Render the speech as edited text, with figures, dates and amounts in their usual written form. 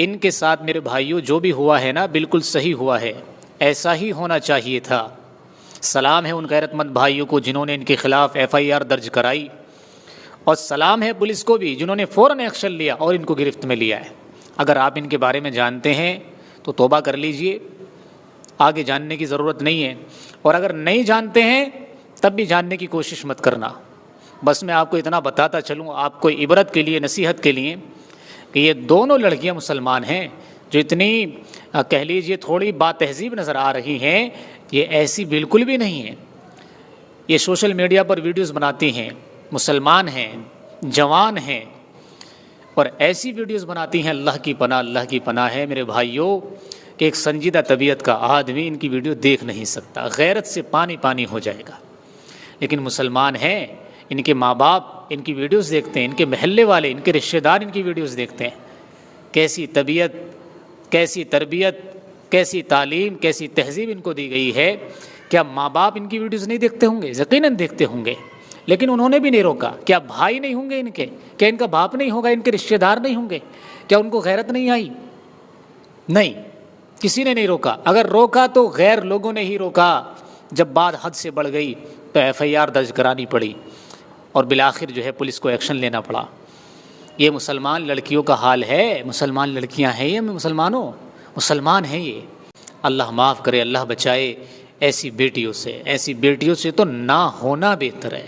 ان کے ساتھ میرے بھائیوں جو بھی ہوا ہے نا بالکل صحیح ہوا ہے، ایسا ہی ہونا چاہیے تھا۔ سلام ہے ان غیرت مند بھائیوں کو جنہوں نے ان کے خلاف FIR درج کرائی، اور سلام ہے پولیس کو بھی جنہوں نے فوراً ایکشن لیا اور ان کو گرفت میں لیا ہے۔ اگر آپ ان کے بارے میں جانتے ہیں تو توبہ کر لیجئے، آگے جاننے کی ضرورت نہیں ہے، اور اگر نہیں جانتے ہیں تب بھی جاننے کی کوشش مت کرنا۔ بس میں آپ کو اتنا بتاتا چلوں، آپ کو عبرت کے لیے، نصیحت کے لیے، کہ یہ دونوں لڑکیاں مسلمان ہیں جو اتنی کہہ لیجئے تھوڑی با تہذیب نظر آ رہی ہیں، یہ ایسی بالکل بھی نہیں ہیں۔ یہ سوشل میڈیا پر ویڈیوز بناتی ہیں، مسلمان ہیں، جوان ہیں، اور ایسی ویڈیوز بناتی ہیں، اللہ کی پناہ، اللہ کی پناہ ہے میرے بھائیوں کہ ایک سنجیدہ طبیعت کا آدمی ان کی ویڈیو دیکھ نہیں سکتا، غیرت سے پانی پانی ہو جائے گا۔ لیکن مسلمان ہیں، ان کے ماں باپ ان کی ویڈیوز دیکھتے ہیں، ان کے محلے والے، ان کے رشتہ دار ان کی ویڈیوز دیکھتے ہیں۔ کیسی طبیعت، کیسی تربیت، کیسی تعلیم، کیسی تہذیب ان کو دی گئی ہے۔ کیا ماں باپ ان کی ویڈیوز نہیں دیکھتے ہوں گے؟ یقیناً دیکھتے ہوں گے، لیکن انہوں نے بھی نہیں روکا۔ کیا بھائی نہیں ہوں گے ان کے؟ کیا ان کا باپ نہیں ہوگا؟ ان کے رشتہ دار نہیں ہوں گے؟ کیا ان کو غیرت نہیں آئی؟ نہیں، کسی نے نہیں روکا۔ اگر روکا تو غیر لوگوں نے ہی روکا۔ جب بات حد سے بڑھ گئی تو FIR درج کرانی پڑی، اور بالآخر جو ہے پولیس کو ایکشن لینا پڑا۔ یہ مسلمان لڑکیوں کا حال ہے، مسلمان لڑکیاں ہیں، یہ مسلمانوں، مسلمان ہیں یہ۔ اللہ معاف کرے، اللہ بچائے ایسی بیٹیوں سے۔ ایسی بیٹیوں سے تو نہ ہونا بہتر ہے۔